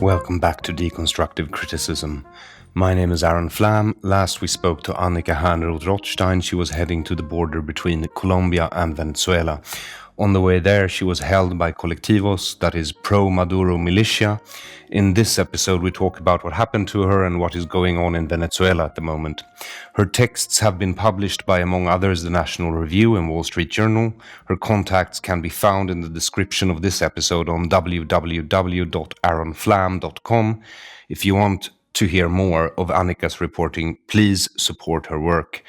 Welcome back to Deconstructive Criticism. My name is Aron Flam. Last we spoke to Annika Hernroth-Rothstein. She was heading to the border between Colombia and Venezuela. On the way there, she was held by colectivos, that is pro-Maduro militia. In this episode, we talk about what happened to her and what is going on in Venezuela at the moment. Her texts have been published by, among others, the National Review and Wall Street Journal. Her contacts can be found in the description of this episode on www.aronflam.com. If you want to hear more of Annika's reporting, please support her work.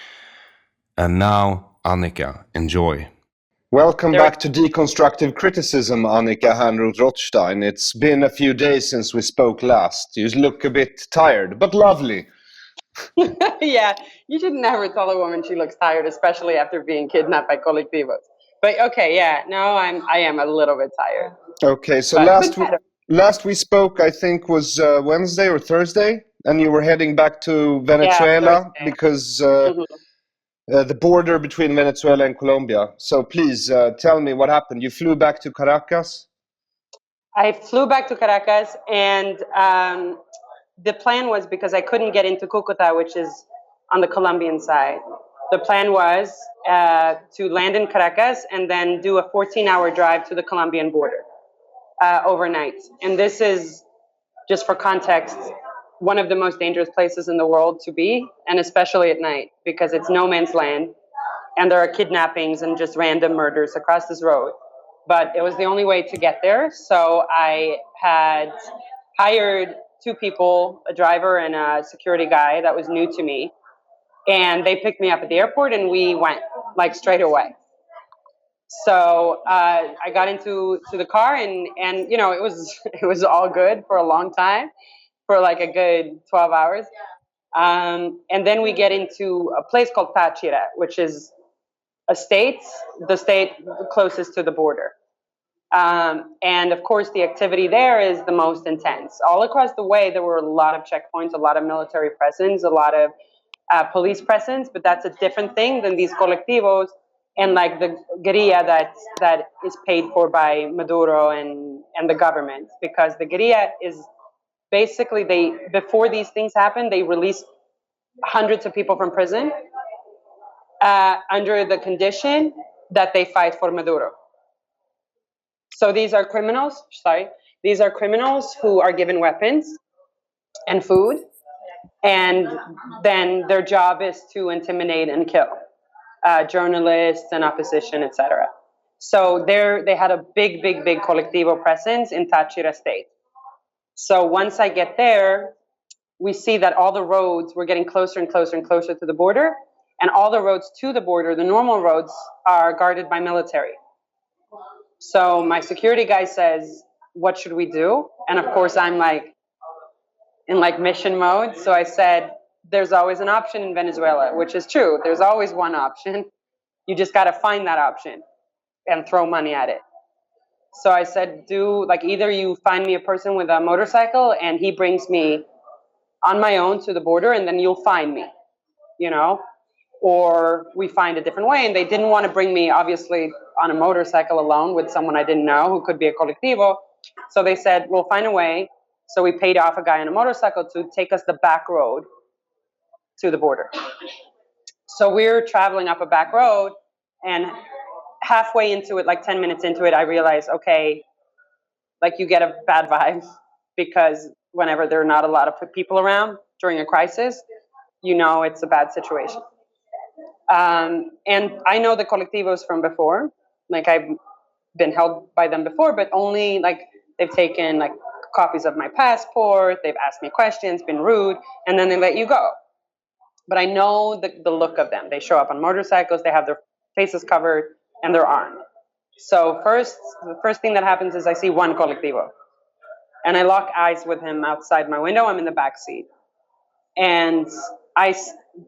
And now, Annika, enjoy. Welcome back to Deconstructive Criticism, Annika Hernroth-Rothstein. It's been a few days since we spoke last. You look a bit tired, but lovely. Yeah, you should never tell a woman she looks tired, especially after being kidnapped by colectivos. But okay, yeah, no, I am a little bit tired. Okay, so last we spoke, I think, was Wednesday or Thursday, and you were heading back to Venezuela because the border between Venezuela and Colombia. So please tell me what happened. You flew back to Caracas? I flew back to Caracas, and the plan was, because I couldn't get into Cucuta, which is on the Colombian side, the plan was to land in Caracas and then do a 14-hour drive to the Colombian border overnight. And this is, just for context, one of the most dangerous places in the world to be, and especially at night, because it's no man's land, and there are kidnappings and just random murders across this road. But it was the only way to get there, so I had hired two people, a driver and a security guy that was new to me, and they picked me up at the airport, and we went, like, straight away. So I got into the car, and you know, it was all good for a long time, for like a good 12 hours. And then we get into a place called Táchira, which is the state closest to the border. And of course, the activity there is the most intense. All across the way, there were a lot of checkpoints, a lot of military presence, a lot of police presence, but that's a different thing than these colectivos and like the guerrilla that is paid for by Maduro and the government, because the guerrilla is basically, before these things happen, they release hundreds of people from prison under the condition that they fight for Maduro. So these are criminals who are given weapons and food, and then their job is to intimidate and kill journalists and opposition, etc. So they had a big colectivo presence in Táchira state. So once I get there, we see that all the roads, we're getting closer and closer and closer to the border, and all the roads to the border, the normal roads, are guarded by military. So my security guy says, what should we do? And of course, I'm like in like mission mode. So I said, there's always an option in Venezuela, which is true. There's always one option. You just got to find that option and throw money at it. So I said, either you find me a person with a motorcycle and he brings me on my own to the border, and then you'll find me, you know, or we find a different way. And they didn't want to bring me, obviously, on a motorcycle alone with someone I didn't know who could be a colectivo. So they said, we'll find a way. So we paid off a guy on a motorcycle to take us the back road to the border. So we're traveling up a back road, and halfway into it, like 10 minutes into it, I realized, okay, like you get a bad vibe, because whenever there are not a lot of people around during a crisis, you know it's a bad situation. And I know the colectivos from before, like I've been held by them before, but only like they've taken like copies of my passport, they've asked me questions, been rude, and then they let you go. But I know the look of them. They show up on motorcycles, they have their faces covered, and they're armed. So the first thing that happens is I see one colectivo, and I lock eyes with him outside my window. I'm in the back seat, and I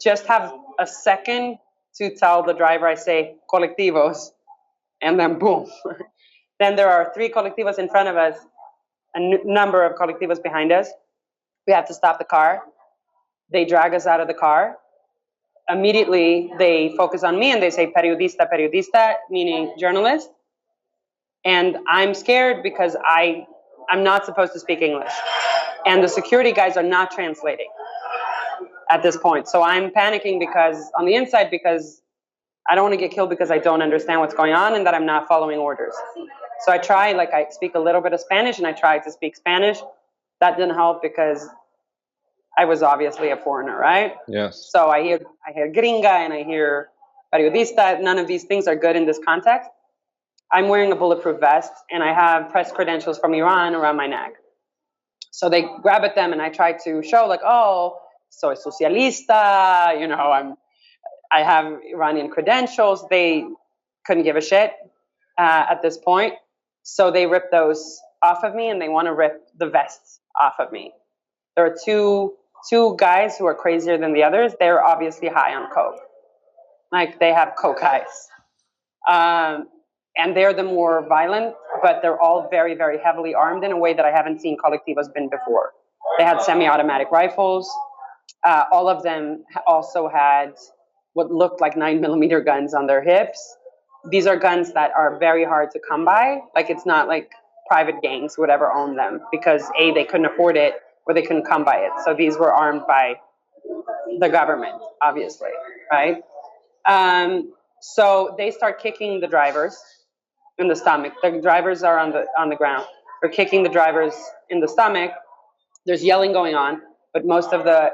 just have a second to tell the driver, I say, colectivos, and then boom. Then there are 3 colectivos in front of us, a number of colectivos behind us. We have to stop the car. They drag us out of the car. Immediately, they focus on me and they say, periodista, meaning journalist. And I'm scared because I I'm not supposed to speak English. And the security guys are not translating at this point. So I'm panicking on the inside because I don't want to get killed because I don't understand what's going on and that I'm not following orders. So I speak a little bit of Spanish and I tried to speak Spanish. That didn't help because I was obviously a foreigner, right? Yes. So I hear gringa and I hear periodista. None of these things are good in this context. I'm wearing a bulletproof vest and I have press credentials from Iran around my neck. So they grab at them and I try to show like, oh, soy socialista, I have Iranian credentials. They couldn't give a shit at this point. So they rip those off of me and they want to rip the vests off of me. There are two guys who are crazier than the others. They're obviously high on coke. Like they have coke eyes. And they're the more violent, but they're all very, very heavily armed in a way that I haven't seen colectivos been before. They had semi-automatic rifles. All of them also had what looked like 9mm guns on their hips. These are guns that are very hard to come by. Like it's not like private gangs would ever own them because A, they couldn't afford it or they couldn't come by it. So these were armed by the government, obviously, right? So they start kicking the drivers in the stomach. The drivers are on the ground. They're kicking the drivers in the stomach. There's yelling going on, but most of the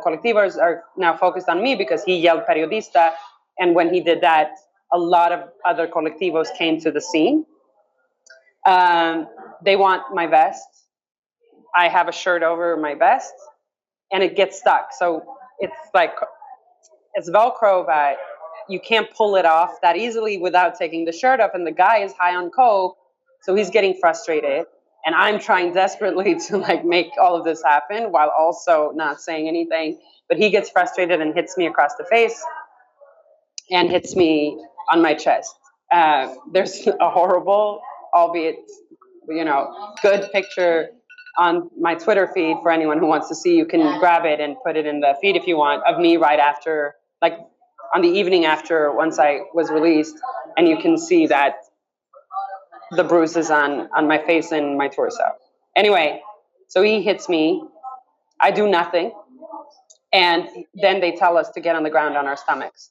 colectivos are now focused on me because he yelled periodista, and when he did that, a lot of other colectivos came to the scene. They want my vest. I have a shirt over my vest, and it gets stuck. So it's Velcro, but you can't pull it off that easily without taking the shirt off. And the guy is high on coke, so he's getting frustrated. And I'm trying desperately to make all of this happen while also not saying anything. But he gets frustrated and hits me across the face and hits me on my chest. There's a horrible, albeit, good picture on my Twitter feed for anyone who wants to see. You can grab it and put it in the feed if you want, of me right after, on the evening after, once I was released, and you can see that the bruises on my face and my torso. Anyway, so he hits me. I do nothing. And then they tell us to get on the ground on our stomachs.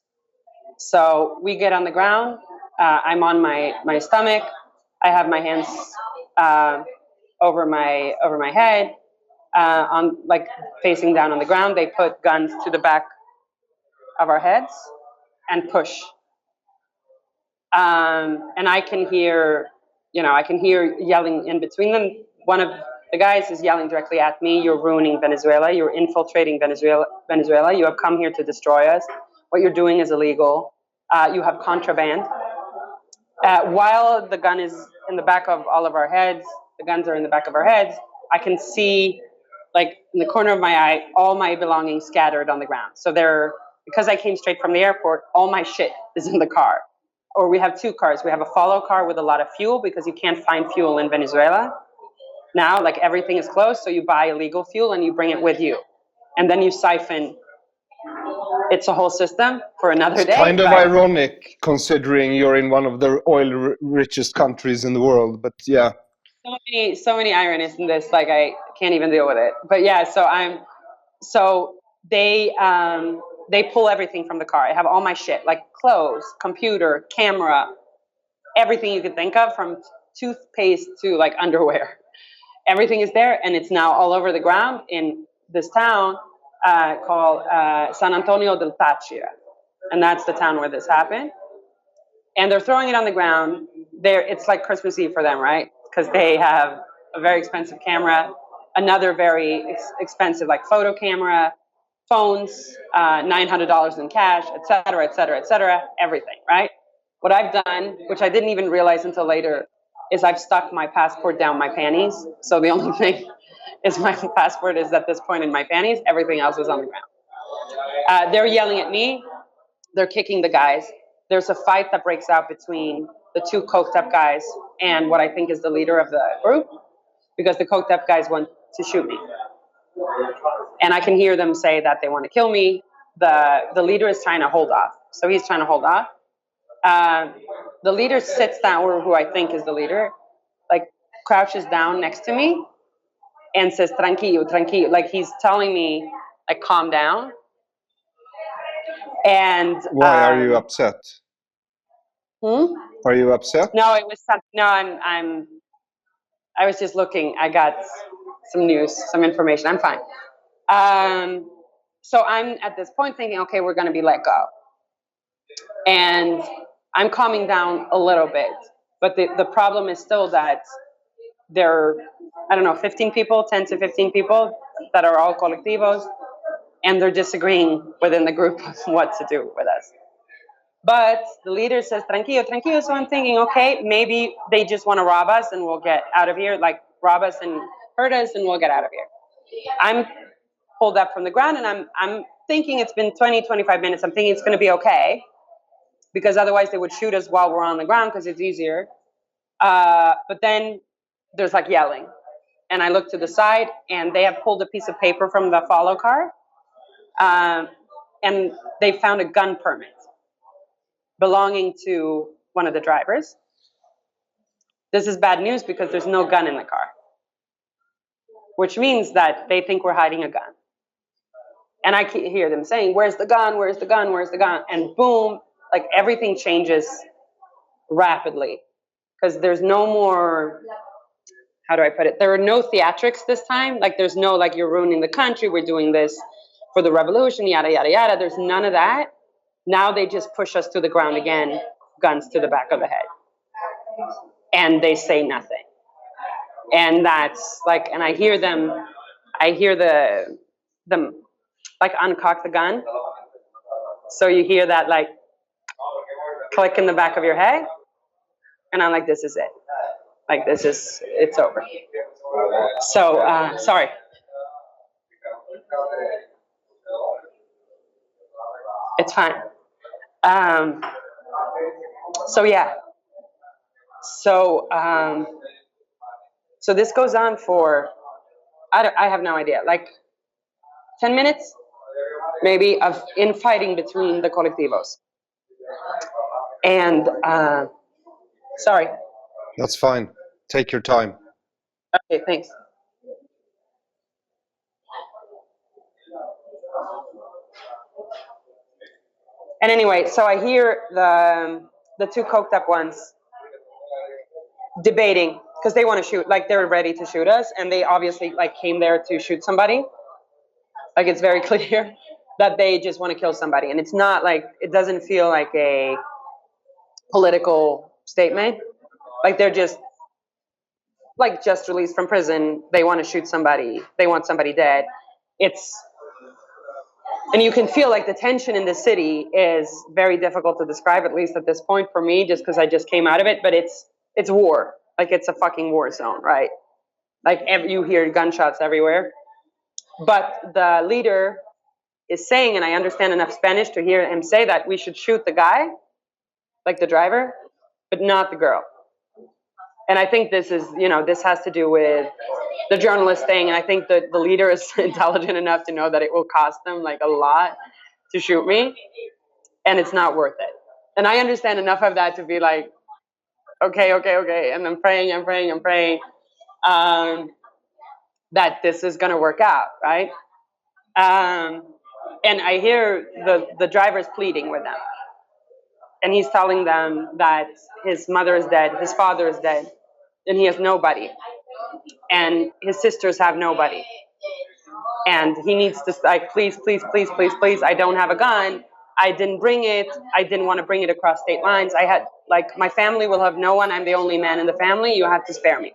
So we get on the ground. I'm on my stomach. I have my hands over my head, facing down on the ground. They put guns to the back of our heads and push. And I can hear yelling in between them. One of the guys is yelling directly at me, "You're ruining Venezuela. You're infiltrating Venezuela. You have come here to destroy us. What you're doing is illegal. You have contraband." While the gun is in the back of all of our heads, the guns are in the back of our heads, I can see, in the corner of my eye, all my belongings scattered on the ground. So because I came straight from the airport, all my shit is in the car. Or we have two cars. We have a follow car with a lot of fuel because you can't find fuel in Venezuela. Now, everything is closed, so you buy illegal fuel and you bring it with you. And then you siphon. It's a whole system for another day. Kind of ironic considering you're in one of the oil-richest countries in the world, but yeah. So many ironies in this, I can't even deal with it. But yeah, so they pull everything from the car. I have all my shit, clothes, computer, camera, everything you could think of, from toothpaste to underwear. Everything is there, and it's now all over the ground in this town called San Antonio del Táchira. And that's the town where this happened. And they're throwing it on the ground. It's like Christmas Eve for them, right? Because they have a very expensive camera, another very expensive photo camera, phones, $900 in cash, et cetera, everything, right? What I've done, which I didn't even realize until later, is I've stuck my passport down my panties. So the only thing is my passport is at this point in my panties. Everything else is on the ground. They're yelling at me. They're kicking the guys. There's a fight that breaks out between the two coked up guys and what I think is the leader of the group, because the coked up guys want to shoot me. And I can hear them say that they want to kill me. The leader is trying to hold off. So he's trying to hold off. The leader sits down, or who I think is the leader, crouches down next to me and says, tranquilo, tranquilo. Like he's telling me, like, calm down. And Why are you upset? Are you upset? No, it was no. I was just looking. I got some news, some information. I'm fine. So I'm at this point thinking, okay, we're going to be let go, and I'm calming down a little bit. But the problem is still that there are, I don't know, 15 people, 10 to 15 people that are all colectivos, and they're disagreeing within the group of what to do with us. But the leader says, tranquilo, tranquilo. So I'm thinking, okay, maybe they just want to rob us and we'll get out of here, like rob us and hurt us and we'll get out of here. I'm pulled up from the ground and I'm thinking it's been 20, 25 minutes. I'm thinking it's going to be okay because otherwise they would shoot us while we're on the ground because it's easier. But then there's like yelling. And I look to the side and they have pulled a piece of paper from the follow car. And they found a gun permit belonging to one of the drivers. This is bad news because there's no gun in the car, which means that they think we're hiding a gun. And I hear them saying, where's the gun? Where's the gun? Where's the gun? And boom, like everything changes rapidly because there's no more, how do I put it? There are no theatrics this time. Like there's no, like, you're ruining the country. We're doing this for the revolution, yada, yada, yada. There's none of that. Now they just push us to the ground again, guns to the back of the head. And they say nothing. And that's like, and I hear them like uncock the gun. So you hear that like click in the back of your head. And I'm like, this is it. Like, it's over. So, sorry. It's fine. So yeah. So this goes on for, I have no idea, like 10 minutes, maybe, of infighting between the colectivos. And, sorry. That's fine. Take your time. Okay, thanks. And anyway, so I hear the two coked up ones debating because they want to shoot, like they're ready to shoot us, and they obviously like came there to shoot somebody. Like it's very clear that they just want to kill somebody, and it's not like, it doesn't feel like a political statement. Like they're just like just released from prison. They want to shoot somebody. They want somebody dead. And you can feel like the tension in the city is very difficult to describe, at least at this point for me, just because I just came out of it. But it's war. Like it's a fucking war zone, right? Like you hear gunshots everywhere. But the leader is saying, and I understand enough Spanish to hear him say that we should shoot the guy, like the driver, but not the girl. And I think this is, this has to do with the journalist thing. And I think that the leader is intelligent enough to know that it will cost them like a lot to shoot me, and it's not worth it. And I understand enough of that to be like, okay. And I'm praying that this is going to work out, right? And I hear the drivers pleading with them. And he's telling them that his mother is dead, his father is dead, and he has nobody. And his sisters have nobody. And he needs to, like, please, I don't have a gun. I didn't bring it. I didn't want to bring it across state lines. I had, like, my family will have no one. I'm the only man in the family. You have to spare me.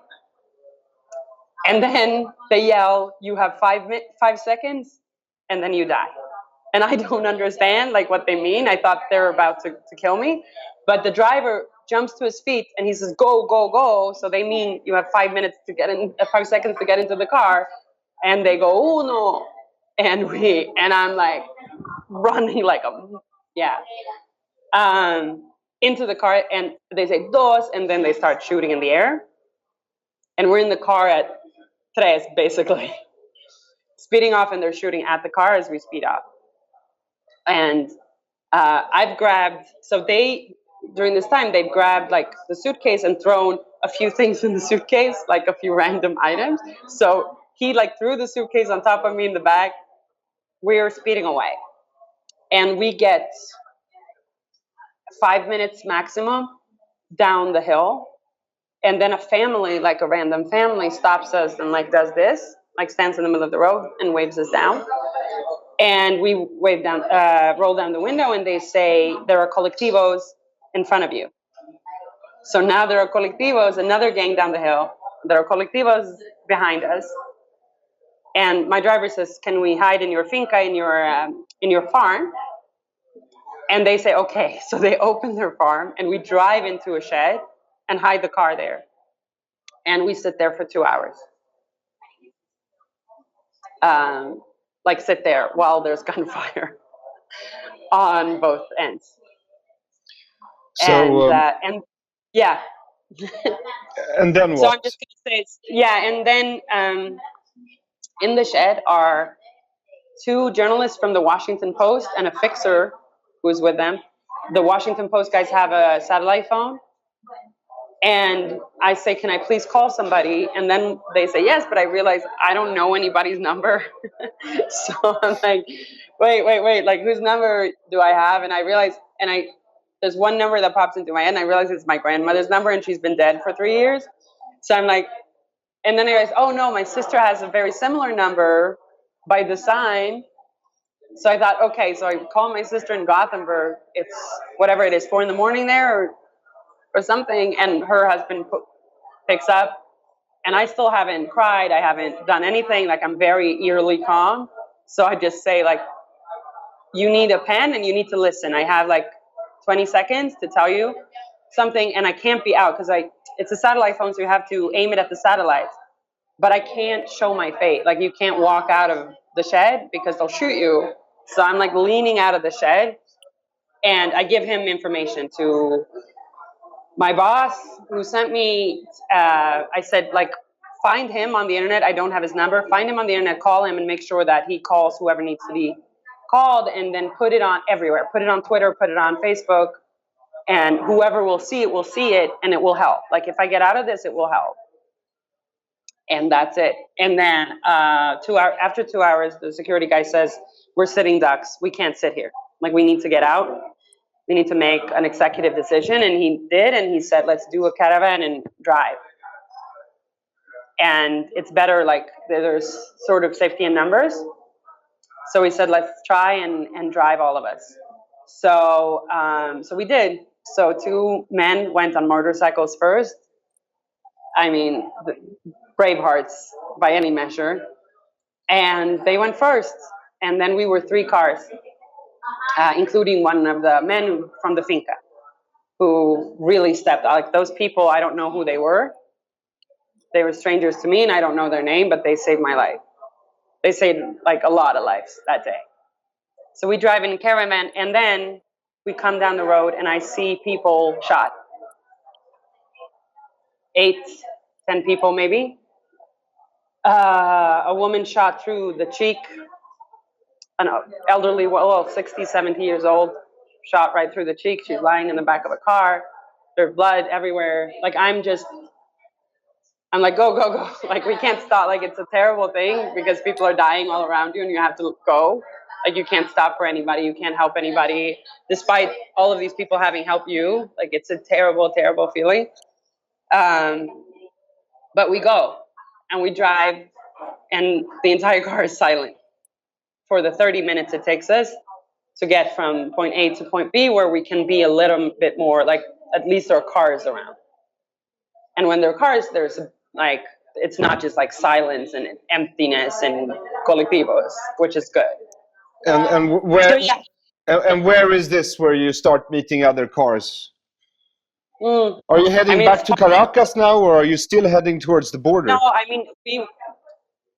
And then they yell, you have 5 seconds, and then you die. And I don't understand like what they mean. I thought they were about to kill me. But the driver jumps to his feet and he says, go, go, go. So they mean you have 5 minutes to get in, 5 seconds to get into the car. And they go, oh no. And I'm like running like into the car, and they say dos, and then they start shooting in the air. And we're in the car at tres, basically, speeding off, and they're shooting at the car as we speed up. And I've grabbed, so during this time, they've grabbed like the suitcase and thrown a few things in the suitcase, like a few random items. So he like threw the suitcase on top of me in the back. We were speeding away, and we get 5 minutes maximum down the hill, and then a family, like a random family, stops us and like does this, like stands in the middle of the road and waves us down. And we wave down, roll down the window, and they say there are colectivos in front of you. So now there are colectivos, another gang down the hill. There are colectivos behind us. And my driver says, "Can we hide in your finca, in your farm?" And they say, "Okay." So they open their farm, and we drive into a shed and hide the car there. And we sit there for 2 hours. Like sit there while there's gunfire on both ends. So, And yeah. and then So what? I'm just gonna say, yeah. And then in the shed are 2 journalists from the Washington Post and a fixer who's with them. The Washington Post guys have a satellite phone. And I say, "Can I please call somebody?" And then they say, "Yes," but I realize I don't know anybody's number. So I'm like, wait, like whose number do I have? And I realize, there's one number that pops into my head, and I realize it's my grandmother's number, and she's been dead for 3 years. So I'm like, and then I realize, oh no, my sister has a very similar number by the sign. So I thought, okay, so I call my sister in Gothenburg. It's whatever it is, 4 a.m. there or something, and her husband picks up, and I still haven't cried. I haven't done anything. Like, I'm very eerily calm. So I just say, like, you need a pen and you need to listen. I have like 20 seconds to tell you something, and I can't be out because it's a satellite phone, so you have to aim it at the satellites. But I can't show my face. Like, you can't walk out of the shed because they'll shoot you. So I'm like leaning out of the shed, and I give him information to my boss who sent me. I said, like, find him on the internet. I don't have his number. Find him on the internet, call him, and make sure that he calls whoever needs to be called, and then put it on everywhere. Put it on Twitter, put it on Facebook, and whoever will see it, and it will help. Like, if I get out of this, it will help. And that's it. And then after 2 hours, the security guy says, "We're sitting ducks. We can't sit here. Like, we need to get out. We need to make an executive decision." And he did, and he said, "Let's do a caravan and drive." And it's better, like, there's sort of safety in numbers. So we said, let's try and drive all of us. So we did. So 2 men went on motorcycles first. I mean, brave hearts by any measure. And they went first. And then we were 3 cars, including one of the men from the finca who really stepped out. Like, those people, I don't know who they were. They were strangers to me, and I don't know their name, but they saved my life. They saved, like, a lot of lives that day. So we drive in a caravan, and then we come down the road, and I see people shot. 8, 10 people maybe. A woman shot through the cheek. An elderly, 60, 70 years old, shot right through the cheek. She's lying in the back of a car. There's blood everywhere. Like, I'm like, go, go, go. Like, we can't stop. Like, it's a terrible thing because people are dying all around you and you have to go. Like, you can't stop for anybody. You can't help anybody, despite all of these people having helped you. Like, it's a terrible, terrible feeling. But we go and we drive, and the entire car is silent for the 30 minutes it takes us to get from point A to point B, where we can be a little bit more, like, at least there are cars around. And when there are cars, there's like, it's not just like silence and emptiness and colectivos, which is good. And where So, yeah. and where is this where you start meeting other cars? Are you heading back to Caracas now, or are you still heading towards the border? No, I mean,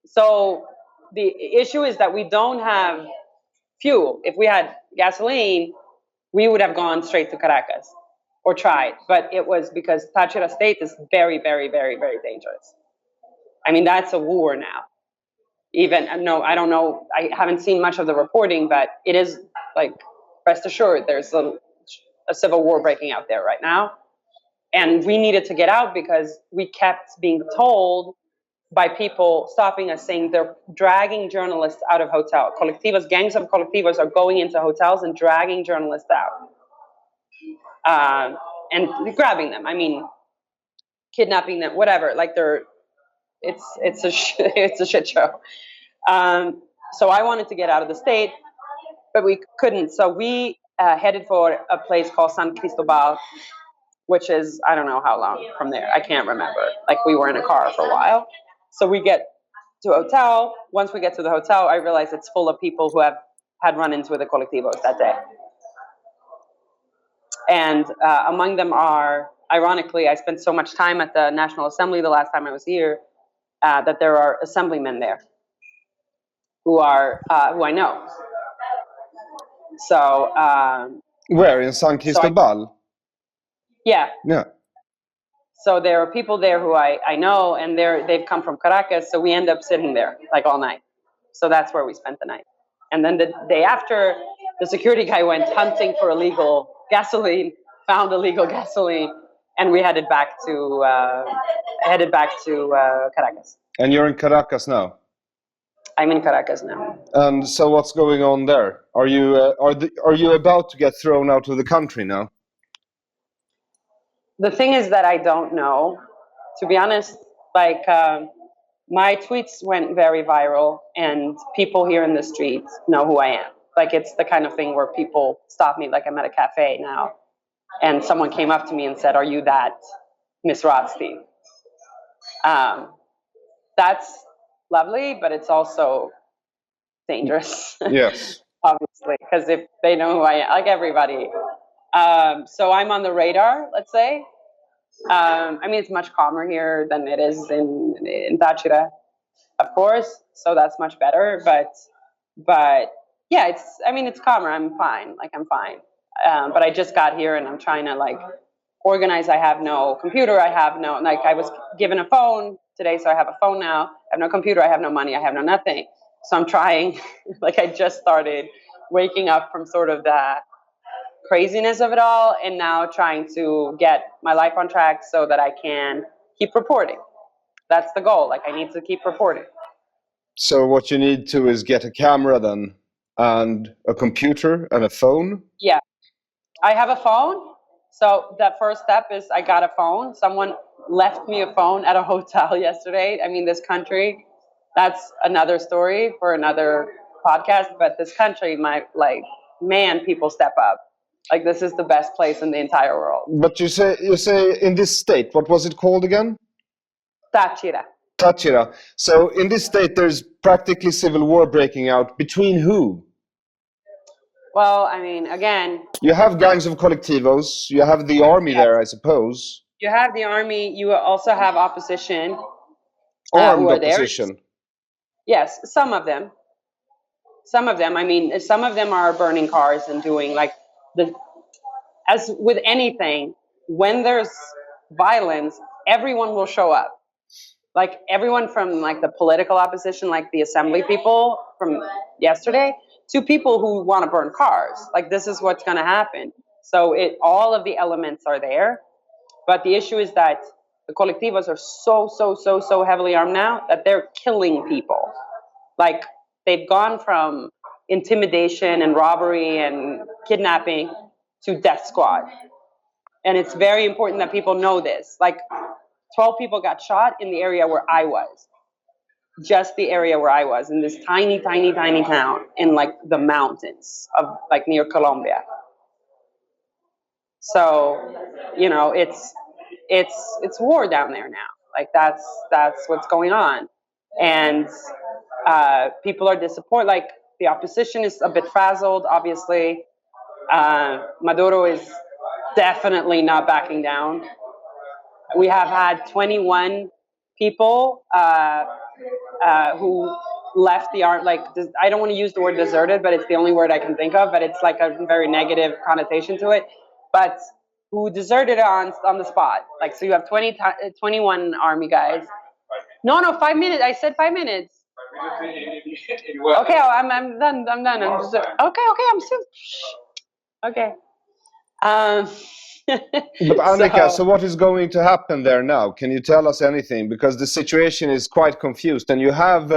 so the issue is that we don't have fuel. If we had gasoline, we would have gone straight to Caracas or tried, but it was because Táchira State is very, very, very, very dangerous. I mean, that's a war now. No, I don't know. I haven't seen much of the reporting, but it is, like, rest assured, there's a civil war breaking out there right now. And we needed to get out because we kept being told by people stopping us saying they're dragging journalists out of hotels. Colectivos, gangs of colectivos are going into hotels and dragging journalists out. And grabbing them. I mean, kidnapping them, whatever. Like it's a it's a shit show. So I wanted to get out of the state, but we couldn't. So we headed for a place called San Cristobal, which is, I don't know how long from there. I can't remember. Like, we were in a car for a while. So we get to a hotel. Once we get to the hotel, I realize it's full of people who had run-ins with the colectivos that day. And among them are, ironically, I spent so much time at the National Assembly the last time I was here, that there are assemblymen there who I know. So Where, in San Cristobal? Yeah. Yeah. So there are people there who I know, and they've come from Caracas, so we end up sitting there like all night. So that's where we spent the night. And then the day after, the security guy went hunting for illegal gasoline, found illegal gasoline, and we headed back to Caracas. And you're in Caracas now? I'm in Caracas now. And so what's going on there? Are you about to get thrown out of the country now? The thing is that I don't know. To be honest, like, my tweets went very viral, and people here in the streets know who I am. Like, it's the kind of thing where people stop me, like I'm at a cafe now, and someone came up to me and said, "Are you that Miss Rothstein?" That's lovely, but it's also dangerous. Yes. Obviously, because if they know who I am, like everybody. So I'm on the radar, let's say. I mean, it's much calmer here than it is in Táchira, of course. So that's much better. But yeah, it's calmer. I'm fine. Like, I'm fine. But I just got here and I'm trying to, like, organize. I have no computer. I was given a phone today, so I have a phone now. I have no computer. I have no money. I have no nothing. So I'm trying. Like, I just started waking up from sort of the craziness of it all, and now trying to get my life on track so that I can keep reporting. That's the goal. Like, I need to keep reporting. So what you need to is get a camera then, and a computer and a phone? Yeah, I have a phone. So the first step is I got a phone. Someone left me a phone at a hotel yesterday. I mean, this country, that's another story for another podcast, but this country, people step up. Like, this is the best place in the entire world. But you say in this state, what was it called again? Táchira. Táchira. So in this state, there's practically civil war breaking out. Between who? Well, I mean, again, You have gangs of colectivos. You have the army there, I suppose. you have the army. You also have opposition. Armed who are there. opposition. Yes, some of them. I mean, some of them are burning cars and doing, like, as with anything, when there's violence, everyone will show up. Like, everyone from, like, the political opposition, like the assembly people from yesterday, to people who want to burn cars. Like, this is what's going to happen. So all of the elements are there. But the issue is that the colectivos are so heavily armed now that they're killing people. Like, they've gone from intimidation and robbery and kidnapping to death squad. And it's very important that people know this. Like, 12 people got shot in the area where I was. Just the area where I was, in this tiny town in, like, the mountains of, like, near Colombia. So, you know, it's war down there now. Like, that's what's going on. And people are disappointed. Like, the opposition is a bit frazzled, obviously. Maduro is definitely not backing down. We have had 21 people who left the army. Like, I don't want to use the word deserted, but it's the only word I can think of. But it's like a very negative connotation to it. But who deserted on the spot. Like, so you have 21 army guys. No, 5 minutes. I said 5 minutes. Okay, I'm done. I'm just okay. I'm still okay. But Annika, so So, what is going to happen there now? Can you tell us anything? Because the situation is quite confused, and you have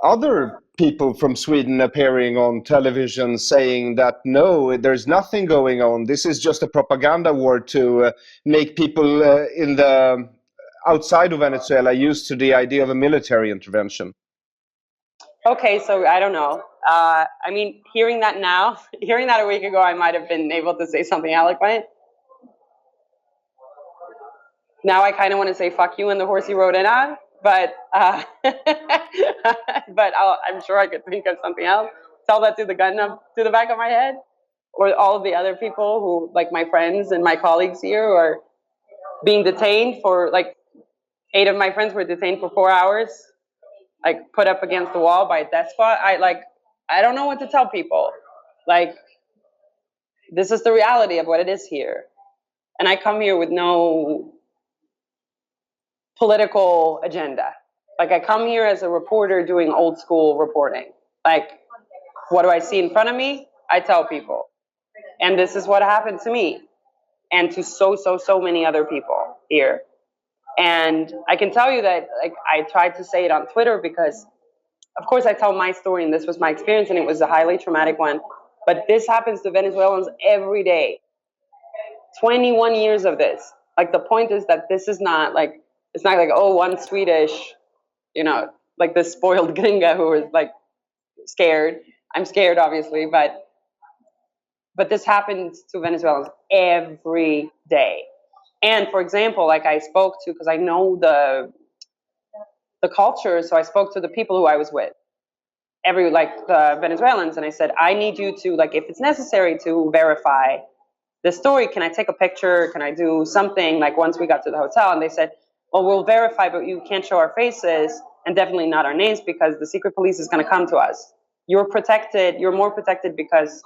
other people from Sweden appearing on television saying that no, there's nothing going on. This is just a propaganda war to make people in the outside of Venezuela used to the idea of a military intervention. okay, so I don't know. I mean, hearing that now, hearing that a week ago, I might have been able to say something eloquent. Now I kind of want to say fuck you and the horse you rode in on, but but I'm sure I could think of something else. Tell that to the gun up to the back of my head, or all of the other people who, like my friends and my colleagues here, who are being detained for, like, 8 of my friends were detained for 4 hours, like put up against the wall by a despot. I don't know what to tell people. Like, this is the reality of what it is here, and I come here with no political agenda. Like, I come here as a reporter doing old school reporting. Like, what do I see in front of me? I tell people. And this is what happened to me and to so many other people here. And I can tell you that, like, I tried to say it on Twitter because, of course, I tell my story and this was my experience and it was a highly traumatic one. But this happens to Venezuelans every day. 21 years of this. Like, the point is that this is not like, it's not like, oh, one Swedish, like this spoiled gringa who is like scared. I'm scared, obviously, but this happens to Venezuelans every day. And for example, like, I spoke to, because I know the culture, so I spoke to the people who I was with, like the Venezuelans, and I said, I need you to, like, if it's necessary to verify the story, can I take a picture? Can I do something? Like, once we got to the hotel, and they said, well, we'll verify, but you can't show our faces and definitely not our names because the secret police is going to come to us. You're protected. You're more protected because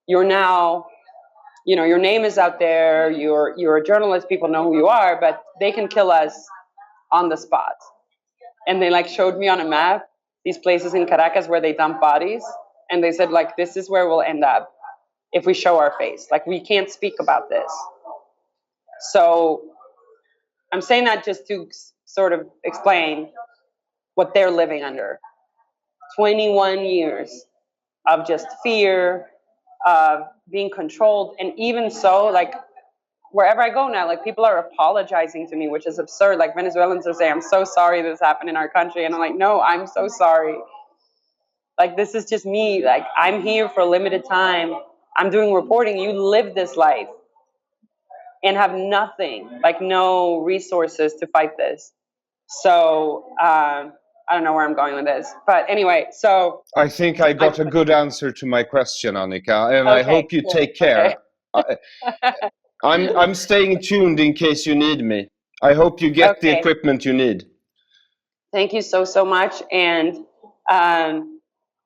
you're now, your name is out there. You're a journalist. People know who you are, but they can kill us on the spot. And they, like, showed me on a map these places in Caracas where they dump bodies. And they said, like, this is where we'll end up if we show our face. Like, we can't speak about this. So I'm saying that just to sort of explain what they're living under. 21 years of just fear, of being controlled. And even so, like, wherever I go now, like, people are apologizing to me, which is absurd. Like, Venezuelans are saying, I'm so sorry this happened in our country. And I'm like, no, I'm so sorry. Like, this is just me. Like, I'm here for a limited time. I'm doing reporting. You live this life and have nothing, like no resources to fight this. So I don't know where I'm going with this, but anyway, so I think I got a good answer to my question, Annika, and okay, I hope you cool. take care. Okay. I'm staying tuned in case you need me. I hope you get the Okay. equipment you need. Thank you so much. And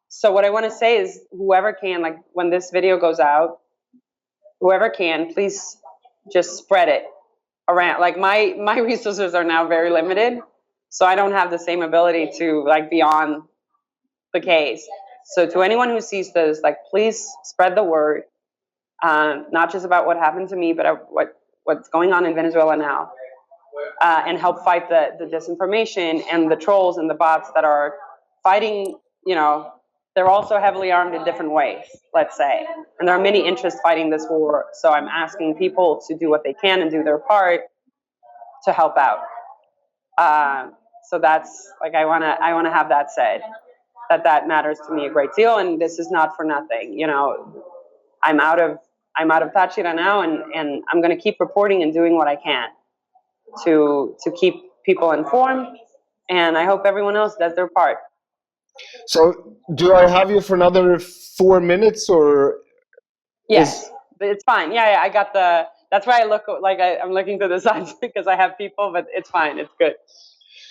so what I want to say is, whoever can, like, when this video goes out, whoever can, please just spread it around. Like, my resources are now very limited, so I don't have the same ability to, like, be on the case. So to anyone who sees this, like, please spread the word, not just about what happened to me, but what's going on in Venezuela now, and help fight the disinformation and the trolls and the bots that are fighting. They're also heavily armed in different ways, let's say, and there are many interests fighting this war. So I'm asking people to do what they can and do their part to help out. So that's, like, I wanna have that said, that matters to me a great deal, and this is not for nothing. I'm out of Táchira now, and I'm going to keep reporting and doing what I can to keep people informed, and I hope everyone else does their part. So, do I have you for another 4 minutes, or? Yes, it's fine. Yeah, I got the. That's why I look like I'm looking to the sides because I have people, but it's fine. It's good.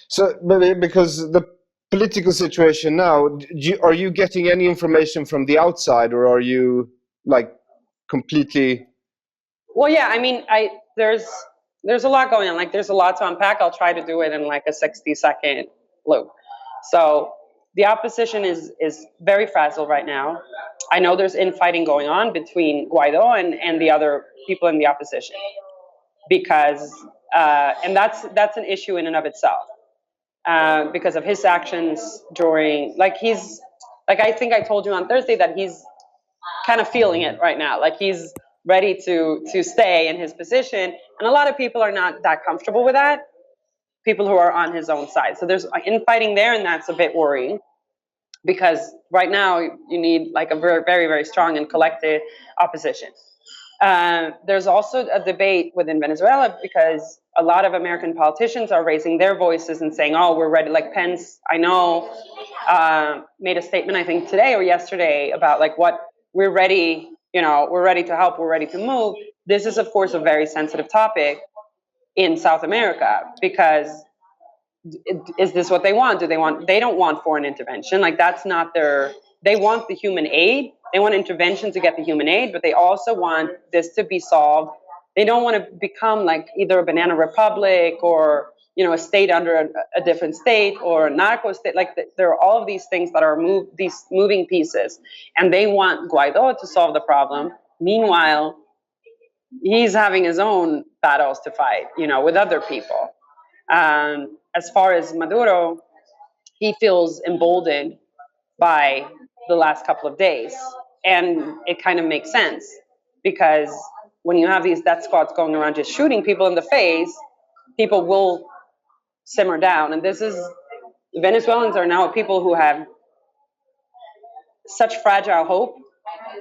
So, because the political situation now, are you getting any information from the outside, or are you, like, completely? Well, yeah. I mean, there's a lot going on. Like, there's a lot to unpack. I'll try to do it in, like, a 60-second loop. So the opposition is very fragile right now. I know there's infighting going on between Guaido and the other people in the opposition, because and that's an issue in and of itself, because of his actions during, like, he's, like, I think I told you on Thursday that he's kind of feeling it right now, like he's ready to stay in his position, and a lot of people are not that comfortable with that, people who are on his own side. So there's infighting there, and that's a bit worrying, because right now you need like a very, very, very strong and collected opposition. There's also a debate within Venezuela, because a lot of American politicians are raising their voices and saying, oh, we're ready. Like Pence, I know, made a statement, I think today or yesterday, about like what we're ready, we're ready to help, we're ready to move. This is, of course, a very sensitive topic in South America, because is this what they want? They don't want foreign intervention. Like, that's not they want the human aid. They want intervention to get the human aid, but they also want this to be solved. They don't want to become like either a banana republic or, a state under a different state, or a narco state. Like, there are all of these things that are these moving pieces, and they want Guaido to solve the problem. Meanwhile, he's having his own battles to fight, with other people. As far as Maduro, he feels emboldened by the last couple of days. And it kind of makes sense, because when you have these death squads going around just shooting people in the face, people will simmer down. And the Venezuelans are now people who have such fragile hope.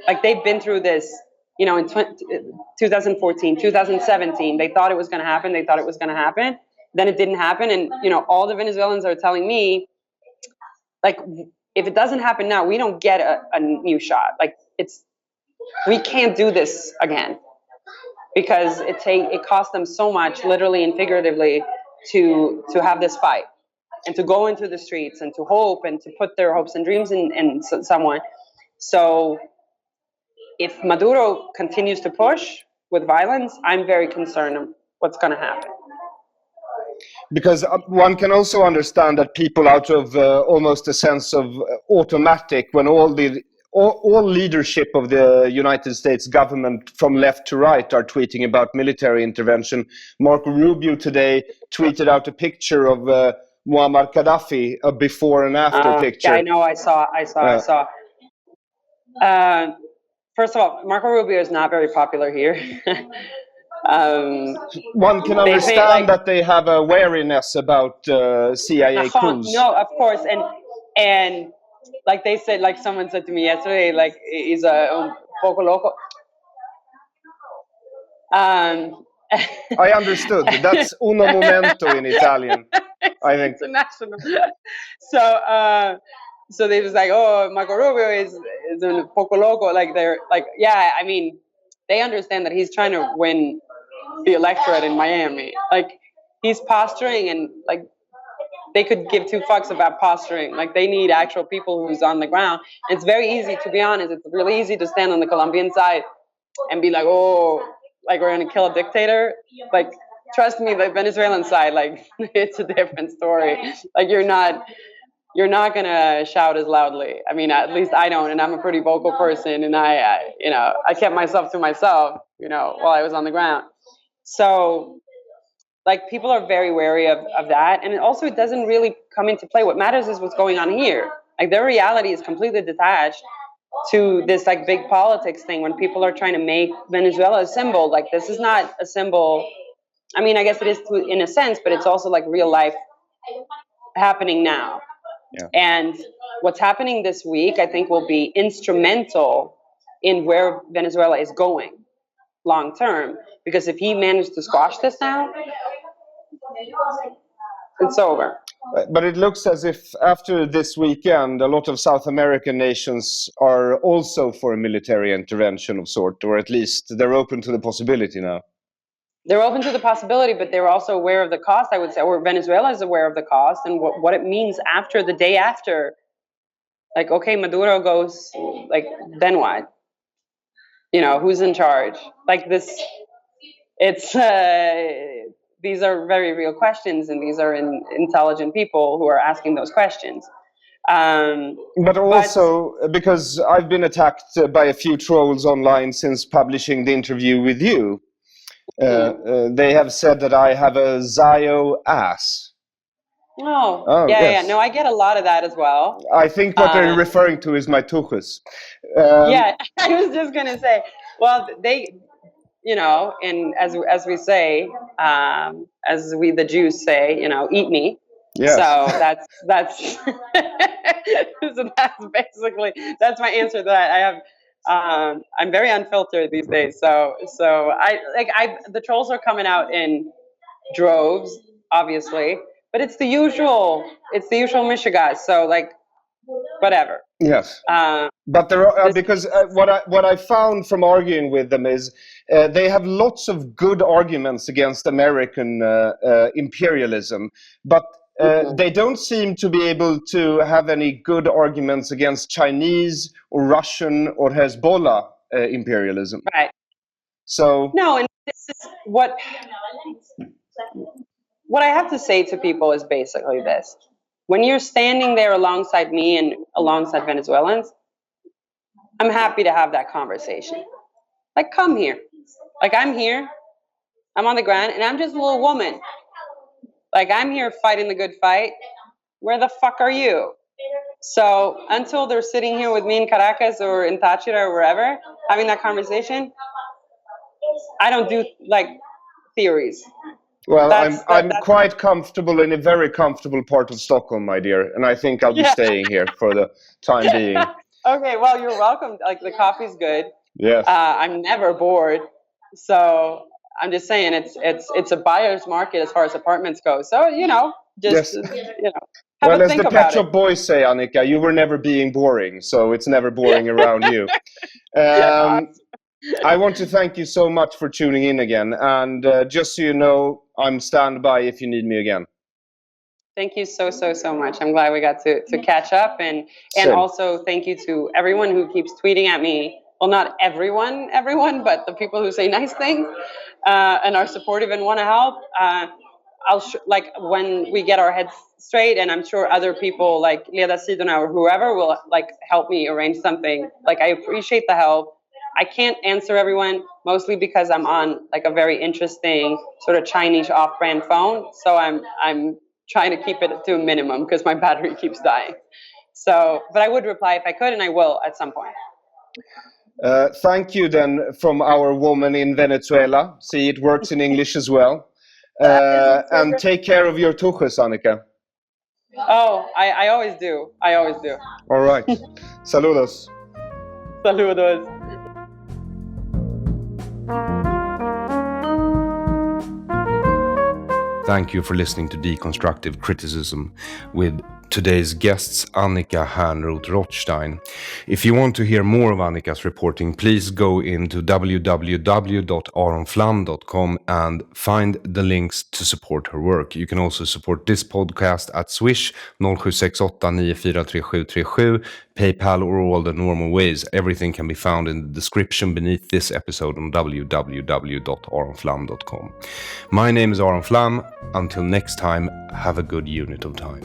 Like, they've been through this, in 2014, 2017, they thought it was going to happen. Then it didn't happen. And, all the Venezuelans are telling me, like, if it doesn't happen now, we don't get a new shot. Like, we can't do this again, because it cost them so much, literally and figuratively, to have this fight, and to go into the streets, and to hope, and to put their hopes and dreams in someone. So if Maduro continues to push with violence, I'm very concerned of what's going to happen. Because one can also understand that people, out of almost a sense of automatic, when all leadership of the United States government from left to right are tweeting about military intervention. Marco Rubio today tweeted out a picture of Muammar Gaddafi, a before and after picture. Yeah, I know, I saw. First of all, Marco Rubio is not very popular here. One can understand that they have a wariness about CIA coups. No, of course, and like they said, like someone said to me yesterday, like, he's a poco loco. I understood. That's uno momento in Italian, I think. International. So they was like, oh, Marco Rubio is a poco loco. Like, they're like, yeah, I mean, they understand that he's trying to win the electorate in Miami. Like, he's posturing, and like, they could give two fucks about posturing. Like, they need actual people who's on the ground. And it's very easy, to be honest. It's really easy to stand on the Colombian side and be like, oh, like, we're gonna kill a dictator. Like, trust me, the Venezuelan side, like, it's a different story. Like, you're not gonna shout as loudly. I mean, at least I don't, and I'm a pretty vocal person, and I kept myself to myself, while I was on the ground. So, like, people are very wary of that, and it doesn't really come into play. What matters is what's going on here. Like, their reality is completely detached to this, like, big politics thing, when people are trying to make Venezuela a symbol. Like, this is not a symbol. I mean, I guess it is in a sense, but it's also like real life happening now. Yeah. And what's happening this week, I think, will be instrumental in where Venezuela is going long term. Because if he managed to squash this now, it's over. But it looks as if after this weekend, a lot of South American nations are also for a military intervention of sort, or at least they're open to the possibility now. They're open to the possibility, but they're also aware of the cost, I would say, or Venezuela is aware of the cost and what it means after the day after. Like, okay, Maduro goes, like, then what? Who's in charge? Like, this, it's, these are very real questions, and these are intelligent people who are asking those questions. But also because I've been attacked by a few trolls online since publishing the interview with you. They have said that I have a Zio ass. Oh, yeah. No, I get a lot of that as well. I think what they're referring to is my tuchus. Yeah, I was just gonna say. Well, they, and as we say, as we the Jews say, eat me. Yes. So that's so that's basically that's my answer to that. I have I'm very unfiltered these days. So the trolls are coming out in droves, obviously, but it's the usual mishigas. So like whatever. Yes. But there are because what I found from arguing with them is they have lots of good arguments against American imperialism, but they don't seem to be able to have any good arguments against Chinese or Russian or Hezbollah imperialism. Right. So no, and this is what I have to say to people is basically this. When you're standing there alongside me and alongside Venezuelans, I'm happy to have that conversation. Like, come here. Like, I'm here. I'm on the ground, and I'm just a little woman. Like, I'm here fighting the good fight. Where the fuck are you? So until they're sitting here with me in Caracas or in Táchira or wherever, having that conversation, I don't do, like, theories. Well, I'm quite comfortable in a very comfortable part of Stockholm, my dear, and I think I'll be staying here for the time being. Okay, well, you're welcome. Like, the coffee's good. Yes. I'm never bored, so I'm just saying it's a buyer's market as far as apartments go. So just have well, a as think the about Pet Shop Boys say, Annika, you were never being boring, so it's never boring around you. I want to thank you so much for tuning in again, and just so you know, I'm standby if you need me again. Thank you so much. I'm glad we got to catch up, and also thank you to everyone who keeps tweeting at me. Well, not everyone, but the people who say nice things and are supportive and want to help. Like when we get our heads straight, and I'm sure other people like ledarsidorna or whoever will like help me arrange something. Like, I appreciate the help. I can't answer everyone, mostly because I'm on like a very interesting sort of Chinese off-brand phone. So I'm trying to keep it to a minimum because my battery keeps dying. So, but I would reply if I could, and I will at some point. Thank you then from our woman in Venezuela. See, it works in English as well. And take care of your tuchus, Annika. Oh, I always do. All right. Saludos. Saludos. Thank you for listening to Deconstructive Criticism with today's guests, Annika Hernroth-Rothstein. If you want to hear more of Annika's reporting, please go into www.aronflam.com and find the links to support her work. You can also support this podcast at Swish 0768943737, PayPal, or all the normal ways. Everything can be found in the description beneath this episode on www.aronflam.com. My name is Aron Flam. Until next time, have a good unit of time.